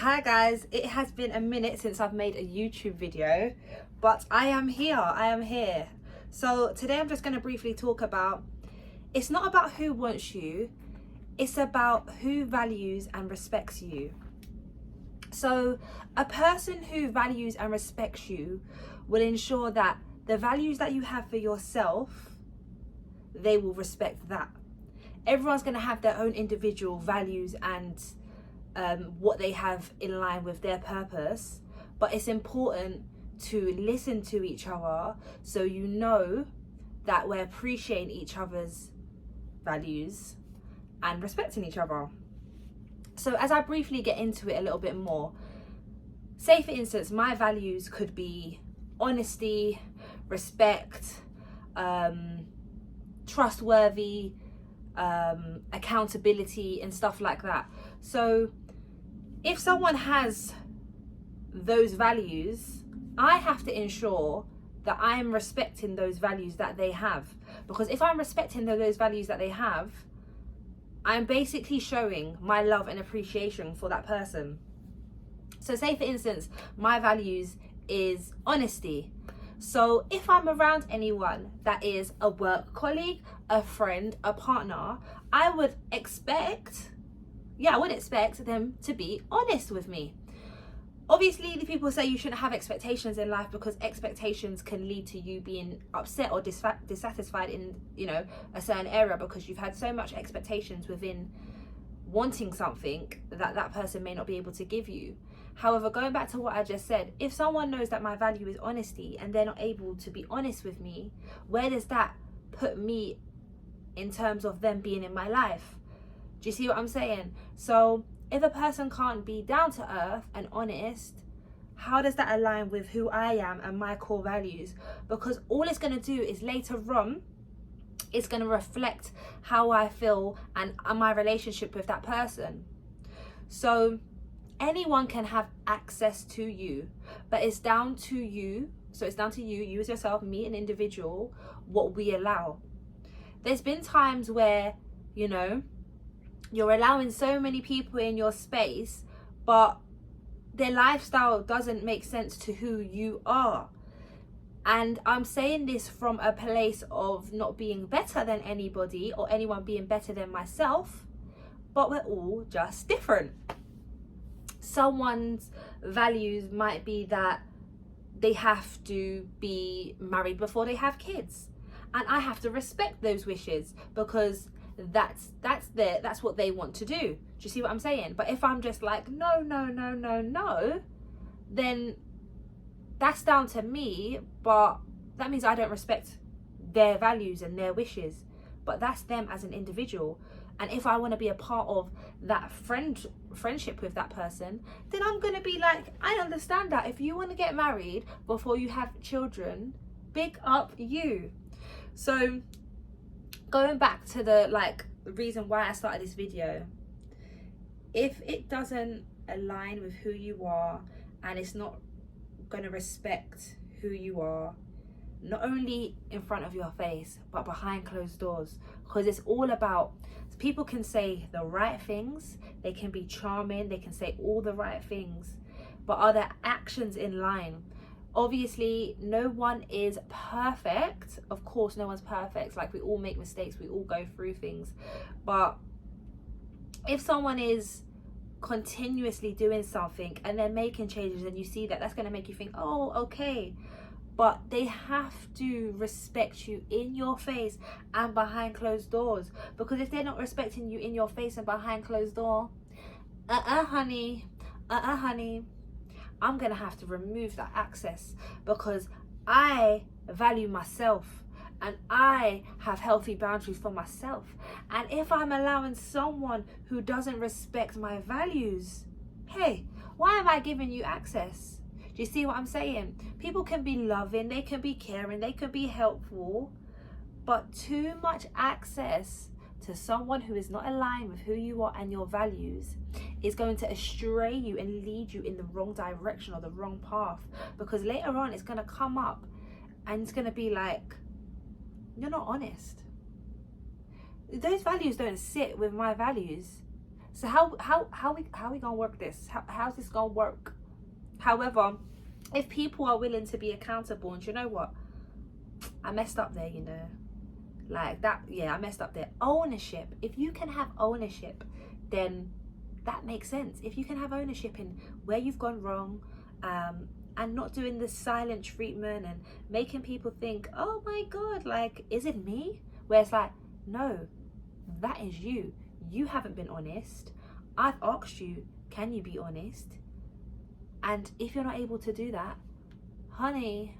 Hi guys, it has been a minute since I've made a YouTube video, but I am here. So today I'm just going to briefly talk about, it's not about who wants you, it's about who values and respects you. So a person who values and respects you will ensure that the values that you have for yourself, they will respect that. Everyone's going to have their own individual values and what they have in line with their purpose, but it's important to listen to each other so you know that we're appreciating each other's values and respecting each other. So as I briefly get into it a little bit more, say for instance my values could be honesty, respect, trustworthy, accountability and stuff like that. So if someone has those values, I have to ensure that I am respecting those values that they have, because if I'm respecting those values that they have, I'm basically showing my love and appreciation for that person. So say for instance my values is honesty. So if I'm around anyone that is a work colleague, a friend, a partner, I would expect them to be honest with me. Obviously, the people say you shouldn't have expectations in life because expectations can lead to you being upset or dissatisfied in, a certain area because you've had so much expectations within wanting something that person may not be able to give you. However, going back to what I just said, if someone knows that my value is honesty and they're not able to be honest with me, where does that put me in terms of them being in my life? Do you see what I'm saying? So if a person can't be down to earth and honest, how does that align with who I am and my core values? Because all it's going to do is later on, it's going to reflect how I feel and my relationship with that person. So anyone can have access to you, but it's down to you. So it's down to you as yourself, me, an individual, what we allow. There's been times where, you're allowing so many people in your space, but their lifestyle doesn't make sense to who you are. And I'm saying this from a place of not being better than anybody or anyone being better than myself, but we're all just different. Someone's values might be that they have to be married before they have kids, and I have to respect those wishes because that's what they want to do. Do you see what I'm saying? But if I'm just like no, then that's down to me, but that means I don't respect their values and their wishes. But that's them as an individual. And if I want to be a part of that friendship with that person, then I'm going to be like, I understand that if you want to get married before you have children, big up you. So going back to the reason why I started this video, if it doesn't align with who you are and it's not going to respect who you are, not only in front of your face but behind closed doors, because it's all about, people can say the right things, they can be charming, they can say all the right things, but are their actions in line? Obviously no one is perfect, of course no one's perfect, we all make mistakes, we all go through things, but if someone is continuously doing something and they're making changes and you see that, that's going to make you think, oh okay, but they have to respect you in your face and behind closed doors. Because if they're not respecting you in your face and behind closed door, honey, I'm gonna have to remove that access, because I value myself and I have healthy boundaries for myself. And if I'm allowing someone who doesn't respect my values, hey, why am I giving you access? Do you see what I'm saying? People can be loving, they can be caring, they can be helpful, but too much access to someone who is not aligned with who you are and your values is going to astray you and lead you in the wrong direction or the wrong path. Because later on it's going to come up and it's going to be like, you're not honest. Those values don't sit with my values. So how we gonna work this? How's this gonna work? However, if people are willing to be accountable, and you know what, I messed up there, you know, like that. Yeah, I messed up there. Ownership. If you can have ownership, then that makes sense. If you can have ownership in where you've gone wrong, and not doing this silent treatment and making people think, oh my God, like, is it me? Where it's like, no, that is you. You haven't been honest. I've asked you, can you be honest? And if you're not able to do that, honey,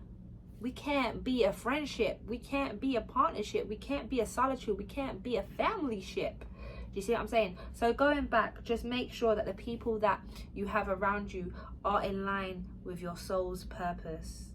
we can't be a friendship. We can't be a partnership. We can't be a solitude. We can't be a family ship. Do you see what I'm saying? So going back, just make sure that the people that you have around you are in line with your soul's purpose.